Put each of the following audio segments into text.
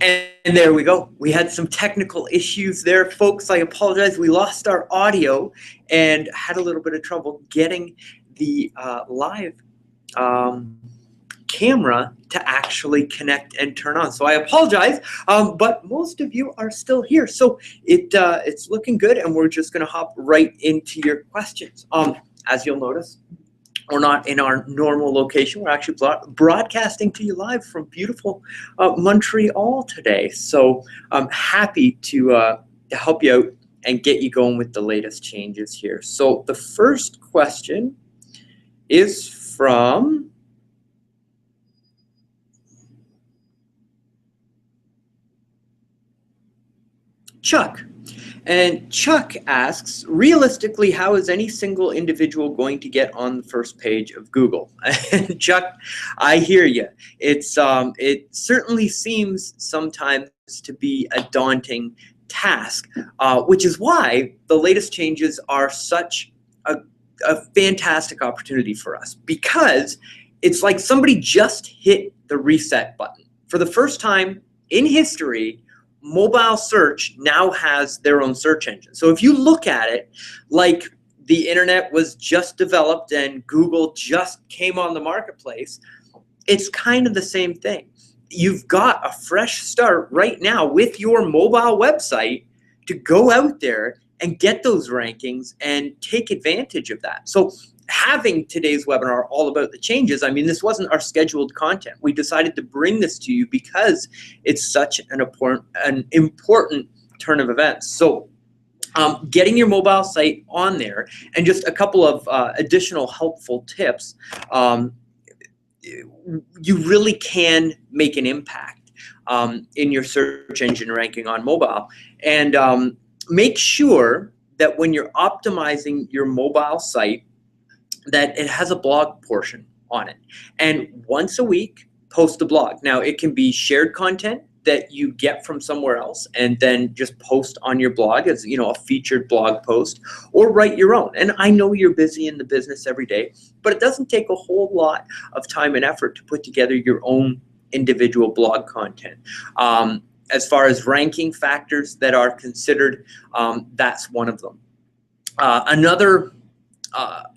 And there we go. We had some technical issues there, folks. I apologize. We lost our audio and had a little bit of trouble getting the live camera to actually connect and turn on. So I apologize, but most of you are still here. So it's looking good, and we're just going to hop right into your questions. As you'll notice, we're not in our normal location. We're actually broadcasting to you live from beautiful Montreal today. So I'm happy to help you out and get you going with the latest changes here. So the first question is from Chuck. And Chuck asks, realistically, how is any single individual going to get on the first page of Google? And Chuck, I hear you. It certainly seems sometimes to be a daunting task, which is why the latest changes are such a fantastic opportunity for us, because it's like somebody just hit the reset button. For the first time in history, mobile search now has their own search engine. So if you look at it like the internet was just developed and Google just came on the marketplace, it's kind of the same thing. You've got a fresh start right now with your mobile website to go out there and get those rankings and take advantage of that. So having today's webinar all about the changes, I mean, this wasn't our scheduled content. We decided to bring this to you because it's such an important turn of events. So getting your mobile site on there, and just a couple of additional helpful tips, you really can make an impact in your search engine ranking on mobile. And make sure that when you're optimizing your mobile site, that it has a blog portion on it. And once a week, post a blog. Now, it can be shared content that you get from somewhere else and then just post on your blog as, you know, a featured blog post, or write your own. And I know you're busy in the business every day, but it doesn't take a whole lot of time and effort to put together your own individual blog content. As far as ranking factors that are considered, that's one of them. Another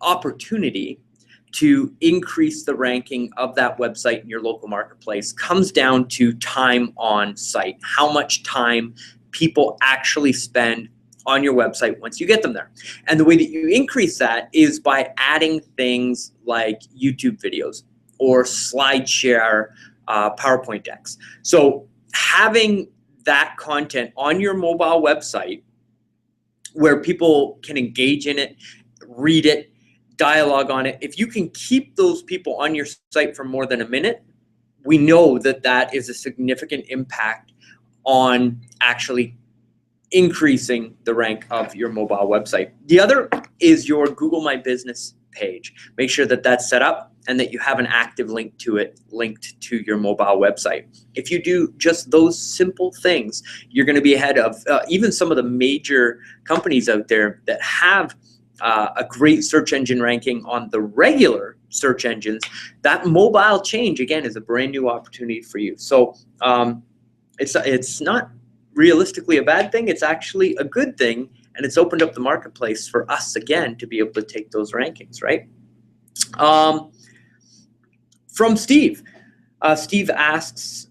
opportunity to increase the ranking of that website in your local marketplace comes down to time on site, how much time people actually spend on your website once you get them there. And the way that you increase that is by adding things like YouTube videos or SlideShare PowerPoint decks. So having that content on your mobile website where people can engage in it, read it, dialogue on it. If you can keep those people on your site for more than a minute, we know that that is a significant impact on actually increasing the rank of your mobile website. The other is your Google My Business page. Make sure that that's set up and that you have an active link to it linked to your mobile website. If you do just those simple things, you're going to be ahead of even some of the major companies out there that have a great search engine ranking on the regular search engines. That mobile change, again, is a brand new opportunity for you. So it's not realistically a bad thing. It's actually a good thing, and it's opened up the marketplace for us again to be able to take those rankings, right? From Steve. Steve asks,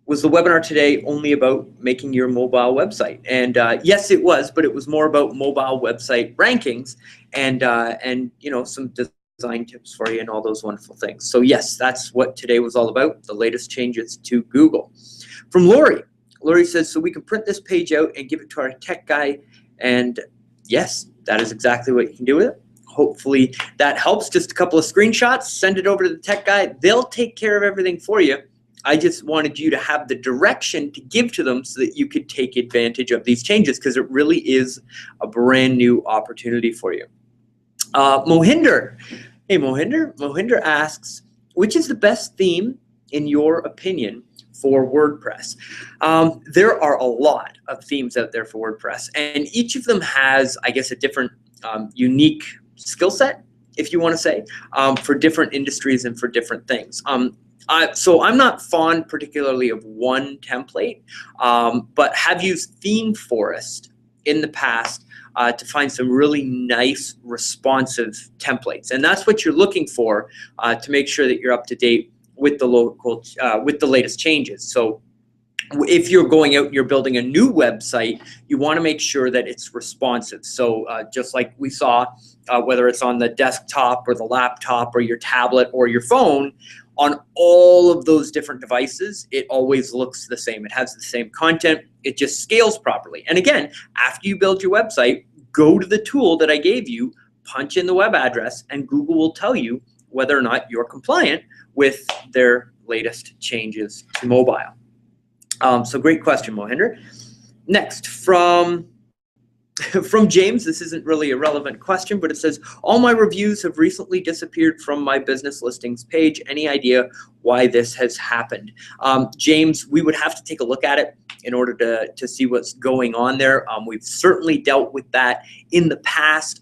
was the webinar today only about making your mobile website? And yes, it was, but it was more about mobile website rankings and you know, some design tips for you and all those wonderful things. So yes, that's what today was all about, the latest changes to Google. From Lori. Lori says, so we can print this page out and give it to our tech guy. And yes, that is exactly what you can do with it. Hopefully that helps. Just a couple of screenshots, send it over to the tech guy. They'll take care of everything for you. I just wanted you to have the direction to give to them so that you could take advantage of these changes, because it really is a brand new opportunity for you. Mohinder. Hey, Mohinder. Mohinder asks, which is the best theme in your opinion for WordPress? There are a lot of themes out there for WordPress, and each of them has, I guess, a different unique skill set, if you want to say, for different industries and for different things. So I'm not fond particularly of one template, but have used ThemeForest in the past to find some really nice responsive templates. And that's what you're looking for to make sure that you're up to date with the with the latest changes. So if you're going out and you're building a new website, you want to make sure that it's responsive. So just like we saw, whether it's on the desktop or the laptop or your tablet or your phone, on all of those different devices, it always looks the same. It has the same content. It just scales properly. And again, after you build your website, go to the tool that I gave you, punch in the web address, and Google will tell you whether or not you're compliant with their latest changes to mobile. So great question, Mohinder. Next, from James, this isn't really a relevant question, but it says, all my reviews have recently disappeared from my business listings page. Any idea why this has happened? James, we would have to take a look at it in order to see what's going on there. We've certainly dealt with that in the past.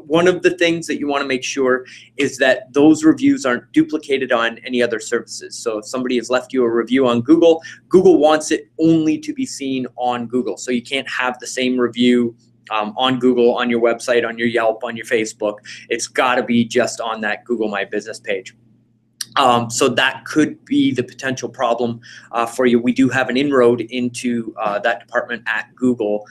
One of the things that you want to make sure is that those reviews aren't duplicated on any other services. So if somebody has left you a review on Google, Google wants it only to be seen on Google. So you can't have the same review on Google, on your website, on your Yelp, on your Facebook. It's got to be just on that Google My Business page. So that could be the potential problem for you. We do have an inroad into that department at Google,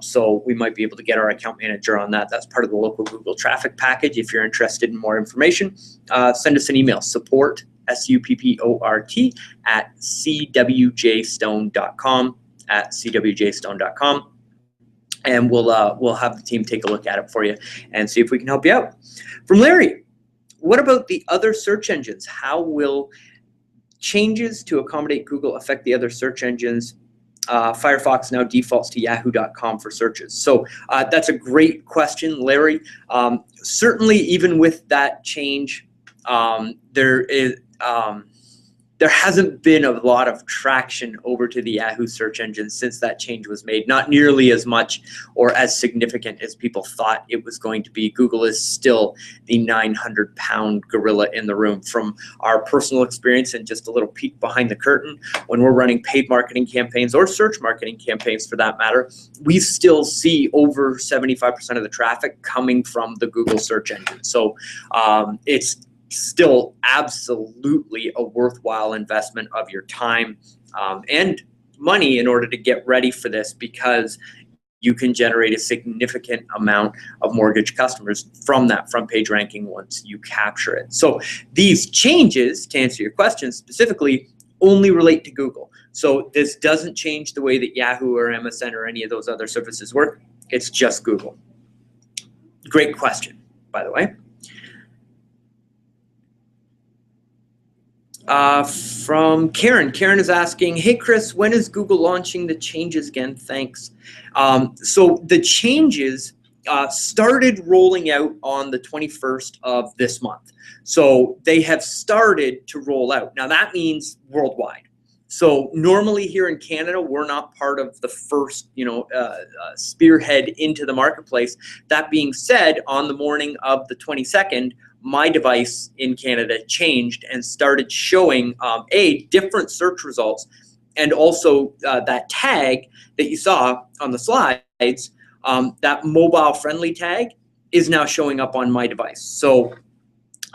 so we might be able to get our account manager on that. That's part of the local Google traffic package. If you're interested in more information, send us an email, support, SUPPORT, at cwjstone.com, at cwjstone.com. And we'll have the team take a look at it for you and see if we can help you out. From Larry, what about the other search engines? How will changes to accommodate Google affect the other search engines? Firefox now defaults to yahoo.com for searches. So that's a great question, Larry. Certainly, even with that change, there hasn't been a lot of traction over to the Yahoo search engine since that change was made. Not nearly as much or as significant as people thought it was going to be. Google is still the 900-pound gorilla in the room. From our personal experience and just a little peek behind the curtain, when we're running paid marketing campaigns or search marketing campaigns for that matter, we still see over 75% of the traffic coming from the Google search engine. So it's still absolutely a worthwhile investment of your time and money in order to get ready for this, because you can generate a significant amount of mortgage customers from that front page ranking once you capture it. So these changes, to answer your question specifically, only relate to Google. So this doesn't change the way that Yahoo or MSN or any of those other services work. It's just Google. Great question, by the way. From Karen. Karen is asking, hey Chris, when is Google launching the changes again? Thanks. So the changes started rolling out on the 21st of this month. So they have started to roll out. Now that means worldwide. So normally here in Canada, we're not part of the first, spearhead into the marketplace. That being said, on the morning of the 22nd, my device in Canada changed and started showing different search results, and also that tag that you saw on the slides, that mobile friendly tag is now showing up on my device. So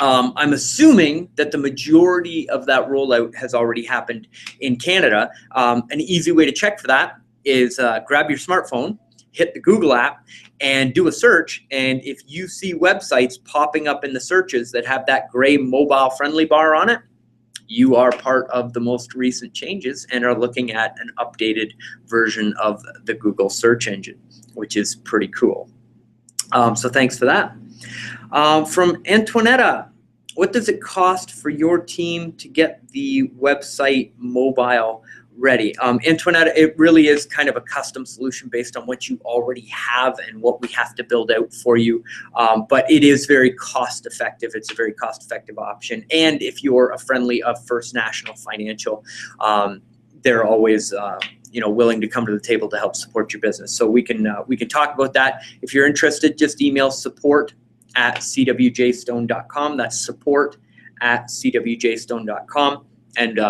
I'm assuming that the majority of that rollout has already happened in Canada. An easy way to check for that is grab your smartphone, hit the Google app, and do a search. And if you see websites popping up in the searches that have that gray mobile friendly bar on it, you are part of the most recent changes and are looking at an updated version of the Google search engine, which is pretty cool. So thanks for that. From Antoinetta, what does it cost for your team to get the website mobile ready? Antoinette, it really is kind of a custom solution based on what you already have and what we have to build out for you. But it is very cost effective. It's a very cost effective option. And if you're a friendly of First National Financial, they're always willing to come to the table to help support your business. So we can talk about that. If you're interested, just email support@cwjstone.com. That's support cwjstone.com. And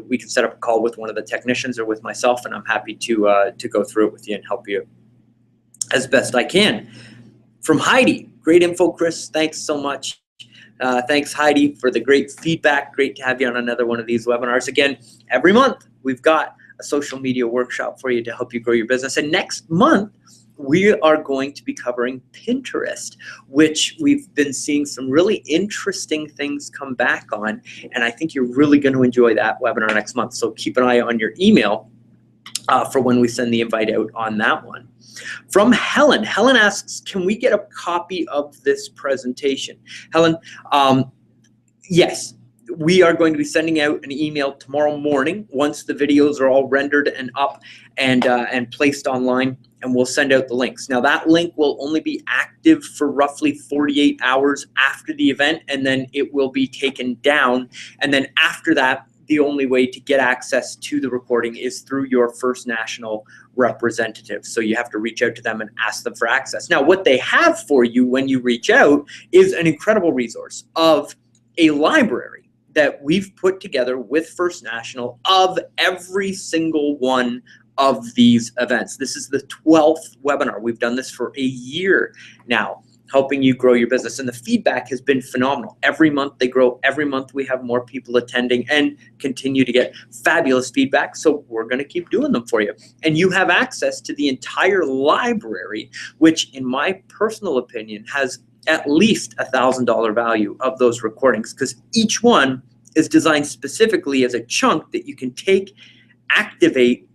we can set up a call with one of the technicians or with myself, and I'm happy to go through it with you and help you as best I can. From Heidi, great info, Chris. Thanks so much. Thanks, Heidi, for the great feedback. Great to have you on another one of these webinars. Again, every month we've got a social media workshop for you to help you grow your business. And next month, we are going to be covering Pinterest, which we've been seeing some really interesting things come back on. And I think you're really going to enjoy that webinar next month. So keep an eye on your email for when we send the invite out on that one. From Helen. Helen asks, can we get a copy of this presentation? Helen, yes. We are going to be sending out an email tomorrow morning once the videos are all rendered and up and placed online, and we'll send out the links. Now that link will only be active for roughly 48 hours after the event, and then it will be taken down. And then after that, the only way to get access to the recording is through your First National representative. So you have to reach out to them and ask them for access. Now, what they have for you when you reach out is an incredible resource of a library that we've put together with First National of every single one of these events. This is the 12th webinar. We've done this for a year now, helping you grow your business. And the feedback has been phenomenal. Every month they grow. Every month we have more people attending and continue to get fabulous feedback. So we're going to keep doing them for you. And you have access to the entire library, which in my personal opinion has at least $1,000 value of those recordings, because each one is designed specifically as a chunk that you can take, activate,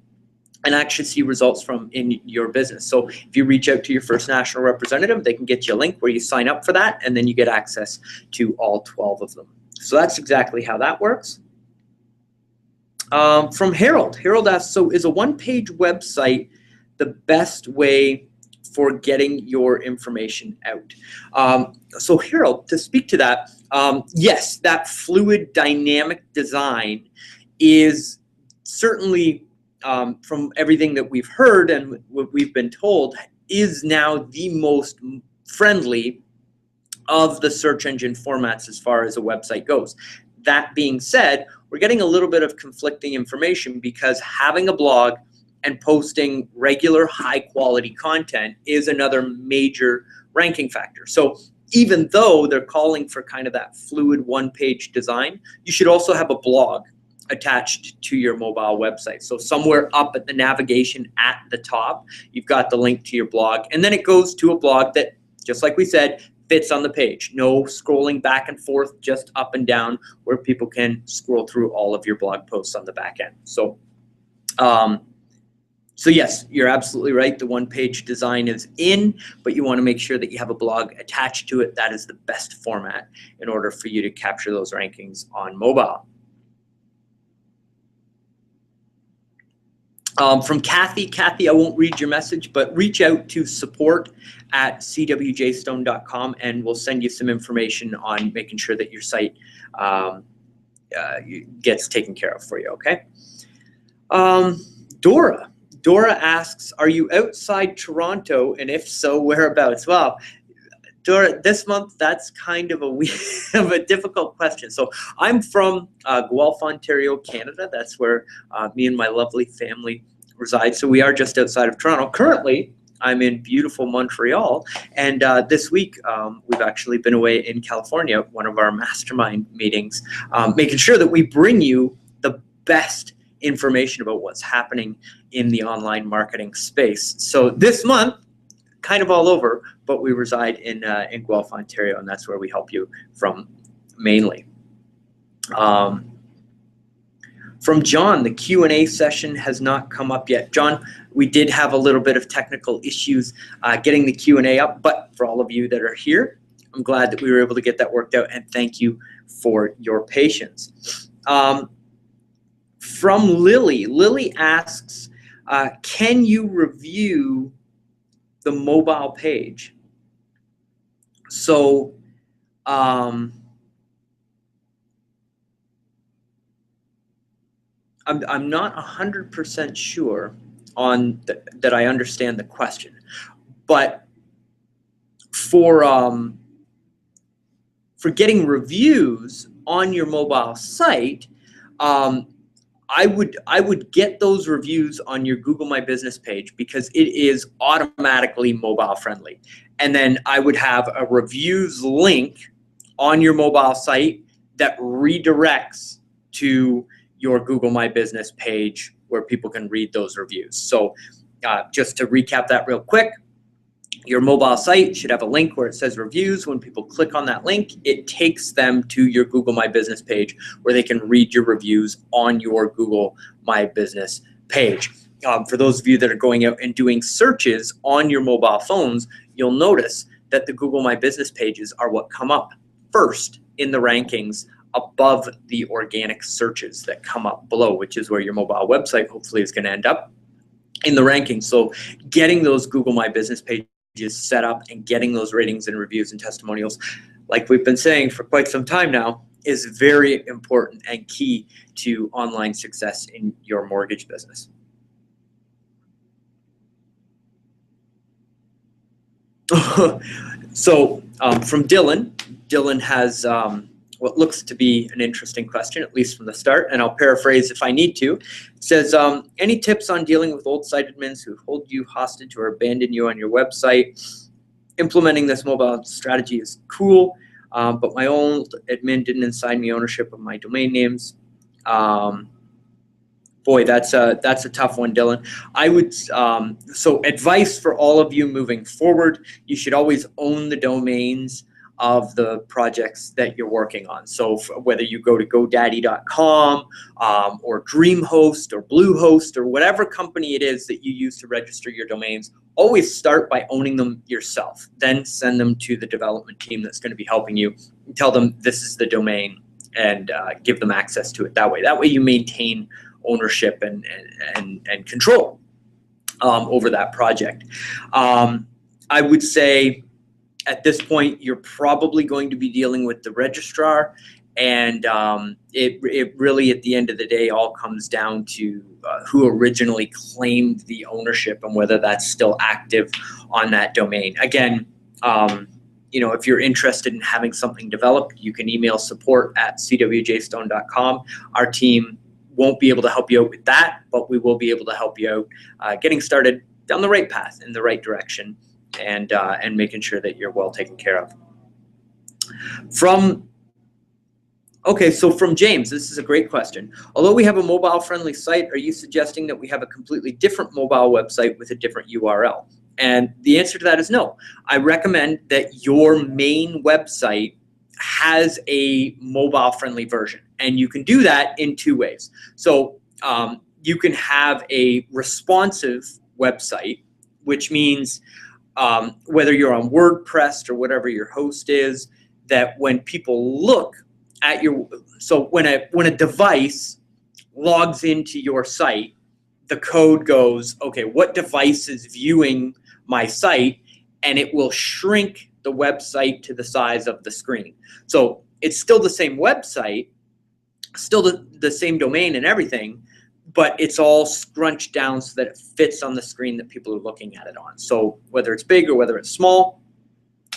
and actually see results from in your business. So if you reach out to your First National representative, they can get you a link where you sign up for that, and then you get access to all 12 of them. So that's exactly how that works. From Harold. Harold asks, so is a one-page website the best way for getting your information out? So Harold, to speak to that, yes, that fluid dynamic design is certainly, from everything that we've heard and what we've been told, is now the most friendly of the search engine formats as far as a website goes. That being said, we're getting a little bit of conflicting information because having a blog and posting regular high quality content is another major ranking factor. So even though they're calling for kind of that fluid one-page design, you should also have a blog attached to your mobile website. So somewhere up at the navigation at the top, you've got the link to your blog, and then it goes to a blog that, just like we said, fits on the page. No scrolling back and forth, just up and down, where people can scroll through all of your blog posts on the back end. So so yes, you're absolutely right. The one-page design is in, but you want to make sure that you have a blog attached to it. That is the best format in order for you to capture those rankings on mobile. From Kathy. Kathy, I won't read your message, but reach out to support@cwjstone.com and we'll send you some information on making sure that your site gets taken care of for you, okay? Dora asks, are you outside Toronto, and if so, whereabouts? Well, Dora, this month, that's kind of a difficult question. So I'm from Guelph, Ontario, Canada. That's where me and my lovely family reside. So we are just outside of Toronto. Currently, I'm in beautiful Montreal, and this week we've actually been away in California, one of our mastermind meetings, making sure that we bring you the best information about what's happening in the online marketing space. So this month, kind of all over, but we reside in Guelph, Ontario, and that's where we help you from mainly. From John, the Q&A session has not come up yet. John, we did have a little bit of technical issues getting the Q&A up, but for all of you that are here, I'm glad that we were able to get that worked out, and thank you for your patience. From Lily. Lily asks, can you review the mobile page? So I'm not 100% sure on that I understand the question, but for getting reviews on your mobile site, I would get those reviews on your Google My Business page because it is automatically mobile friendly. And then I would have a reviews link on your mobile site that redirects to your Google My Business page where people can read those reviews. So just to recap that real quick, your mobile site should have a link where it says reviews. When people click on that link, it takes them to your Google My Business page where they can read your reviews on your Google My Business page. For those of you that are going out and doing searches on your mobile phones, you'll notice that the Google My Business pages are what come up first in the rankings above the organic searches that come up below, which is where your mobile website hopefully is going to end up in the rankings. So getting those Google My Business pages set up and getting those ratings and reviews and testimonials, like we've been saying for quite some time now, is very important and key to online success in your mortgage business. So from Dylan has what looks to be an interesting question, at least from the start, and I'll paraphrase if I need to. It says, any tips on dealing with old site admins who hold you hostage or abandon you on your website? Implementing this mobile strategy is cool, but my old admin didn't assign me ownership of my domain names. Boy, that's a tough one, Dylan. I would, so advice for all of you moving forward, you should always own the domains of the projects that you're working on. So whether you go to GoDaddy.com or DreamHost or Bluehost or whatever company it is that you use to register your domains, always start by owning them yourself. Then send them to the development team that's going to be helping you. Tell them this is the domain and give them access to it that way. That way you maintain ownership and control over that project. I would say at this point, you're probably going to be dealing with the registrar, and it really, at the end of the day, all comes down to who originally claimed the ownership and whether that's still active on that domain. Again, you know, if you're interested in having something developed, you can email support@cwjstone.com. Our team won't be able to help you out with that, but we will be able to help you out getting started down the right path in the right direction, and making sure that you're well taken care of. From James, this is a great question. Although we have a mobile friendly site, are you suggesting that we have a completely different mobile website with a different URL? And the answer to that is no. I recommend that your main website has a mobile friendly version, and you can do that in two ways. So you can have a responsive website, which means whether you're on WordPress or whatever your host is, that when people look at your, so when a device logs into your site, the code goes, okay, what device is viewing my site? And it will shrink the website to the size of the screen. So it's still the same website, still the same domain and everything, but it's all scrunched down so that it fits on the screen that people are looking at it on. So whether it's big or whether it's small,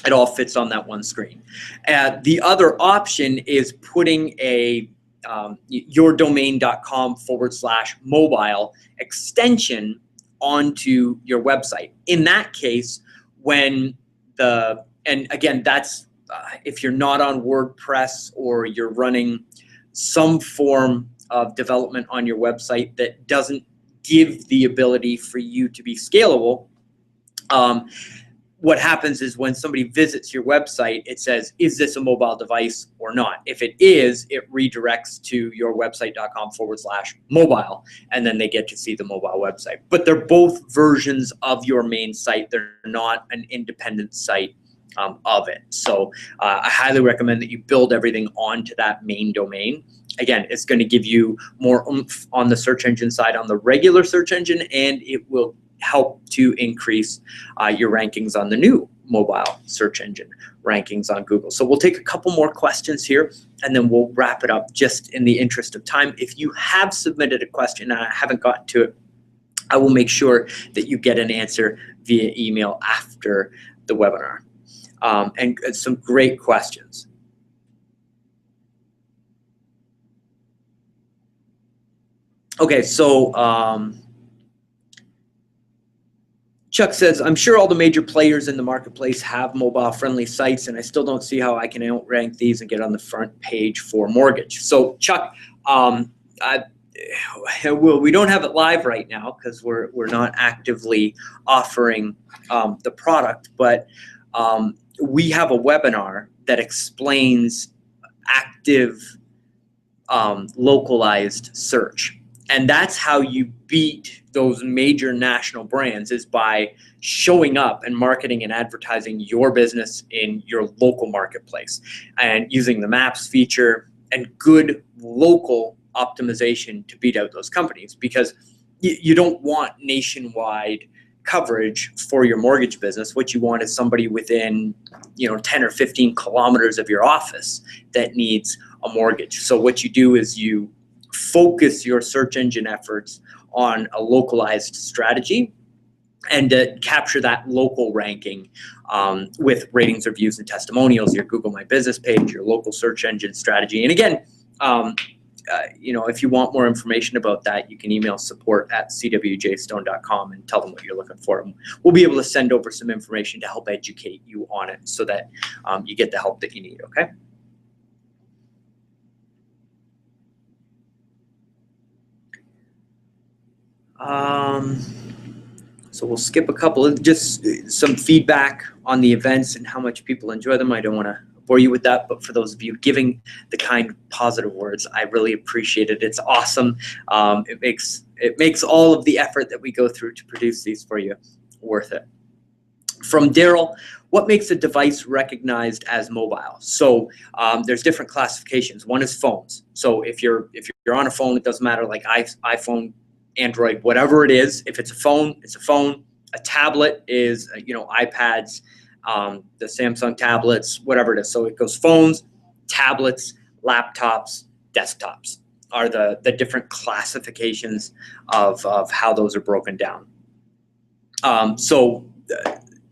it all fits on that one screen. The other option is putting a yourdomain.com/mobile extension onto your website. In that case, and again, that's if you're not on WordPress or you're running some form of development on your website that doesn't give the ability for you to be scalable, what happens is when somebody visits your website, it says, is this a mobile device or not? If it is, it redirects to your website.com/mobile, and then they get to see the mobile website. But they're both versions of your main site. They're not an independent site of it. So I highly recommend that you build everything onto that main domain. Again, it's going to give you more oomph on the search engine side, on the regular search engine, and it will help to increase your rankings on the new mobile search engine rankings on Google. So we'll take a couple more questions here, and then we'll wrap it up just in the interest of time. If you have submitted a question and I haven't gotten to it, I will make sure that you get an answer via email after the webinar. And some great questions. Okay, so Chuck says, I'm sure all the major players in the marketplace have mobile-friendly sites, and I still don't see how I can outrank these and get on the front page for mortgage. So, Chuck, we don't have it live right now because we're not actively offering the product, but we have a webinar that explains active localized search. And that's how you beat those major national brands, is by showing up and marketing and advertising your business in your local marketplace and using the maps feature and good local optimization to beat out those companies, because you don't want nationwide coverage for your mortgage business. What you want is somebody within 10 or 15 kilometers of your office that needs a mortgage. So what you do is you focus your search engine efforts on a localized strategy and to capture that local ranking with ratings, reviews, and testimonials, your Google My Business page, your local search engine strategy. And again, if you want more information about that, you can email support@cwjstone.com and tell them what you're looking for. And we'll be able to send over some information to help educate you on it so that you get the help that you need, okay? So we'll skip a couple of just some feedback on the events and how much people enjoy them. I don't want to bore you with that, but for those of you giving the kind positive words, I really appreciate it. It's awesome. It makes all of the effort that we go through to produce these for you worth it. From Daryl, what makes a device recognized as mobile? So there's different classifications. One is phones. So if you're on a phone, it doesn't matter, like iPhone, Android, whatever it is. If it's a phone, it's a phone. A tablet is, iPads, the Samsung tablets, whatever it is. So it goes phones, tablets, laptops, desktops are the different classifications of how those are broken down.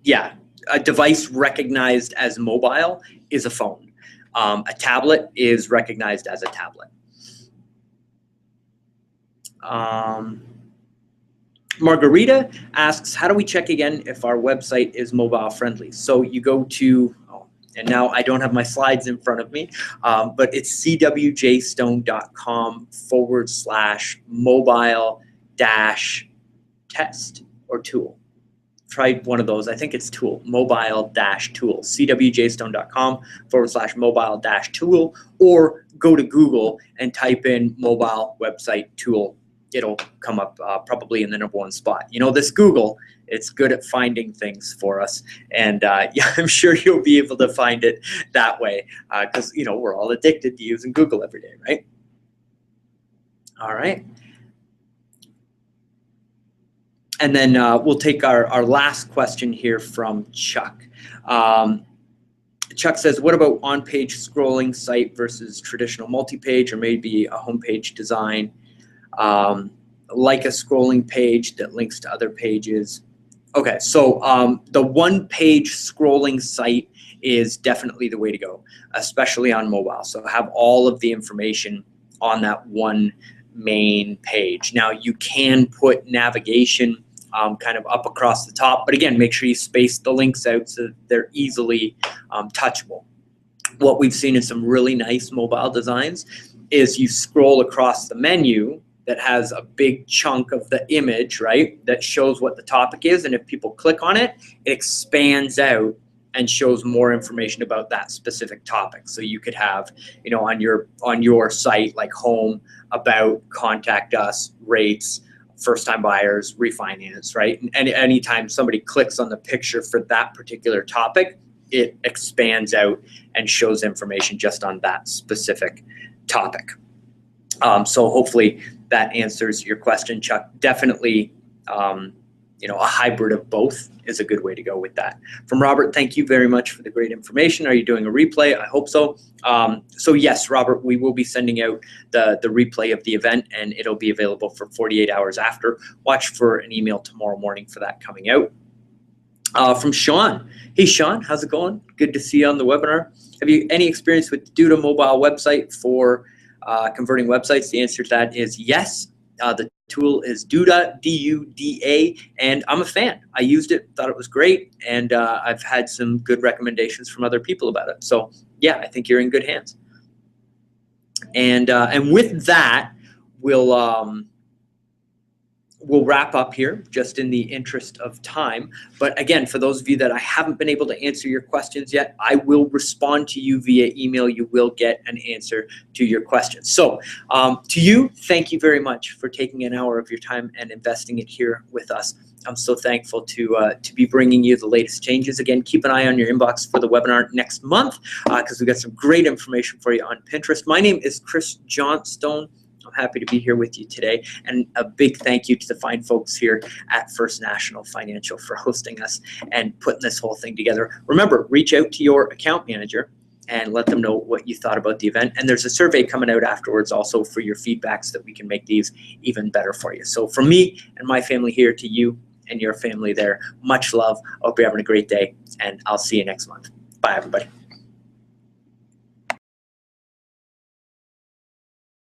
Yeah, a device recognized as mobile is a phone. A tablet is recognized as a tablet. Margarita asks, how do we check again if our website is mobile friendly? So you go to, and now I don't have my slides in front of me, but it's cwjstone.com/mobile-test or tool. Try one of those. I think it's tool, mobile-tool, cwjstone.com/mobile-tool, or go to Google and type in mobile website tool. It'll come up probably in the #1 spot. This Google, it's good at finding things for us. And yeah, I'm sure you'll be able to find it that way because, we're all addicted to using Google every day, right? All right. And then we'll take our last question here from Chuck. Chuck says, what about on-page scrolling site versus traditional multi-page, or maybe a homepage design? Like a scrolling page that links to other pages. Okay, so the one-page scrolling site is definitely the way to go, especially on mobile. So have all of the information on that one main page. Now you can put navigation kind of up across the top, but again, make sure you space the links out so that they're easily touchable. What we've seen in some really nice mobile designs is you scroll across the menu that has a big chunk of the image, right, that shows what the topic is, and if people click on it, it expands out and shows more information about that specific topic. So you could have, on your site, like home, about, contact us, rates, first-time buyers, refinance, right? And anytime somebody clicks on the picture for that particular topic, it expands out and shows information just on that specific topic. So hopefully that answers your question, Chuck. Definitely, a hybrid of both is a good way to go with that. From Robert, thank you very much for the great information. Are you doing a replay? I hope so. So yes, Robert, we will be sending out the replay of the event, and it'll be available for 48 hours after. Watch for an email tomorrow morning for that coming out. From Sean. Hey, Sean, how's it going? Good to see you on the webinar. Have you any experience with Duda mobile website for converting websites? The answer to that is yes. The tool is Duda, D-U-D-A, and I'm a fan. I used it, thought it was great, and I've had some good recommendations from other people about it. So yeah, I think you're in good hands. And with that, we'll wrap up here just in the interest of time. But again, for those of you that I haven't been able to answer your questions yet, I will respond to you via email. You will get an answer to your questions. So to you, thank you very much for taking an hour of your time and investing it here with us. I'm so thankful to be bringing you the latest changes. Again, keep an eye on your inbox for the webinar next month because we've got some great information for you on Pinterest. My name is Chris Johnstone. I'm happy to be here with you today, and a big thank you to the fine folks here at First National Financial for hosting us and putting this whole thing together. Remember, reach out to your account manager and let them know what you thought about the event. And there's a survey coming out afterwards also for your feedback so that we can make these even better for you. So from me and my family here to you and your family there, much love. I hope you're having a great day, and I'll see you next month. Bye, everybody.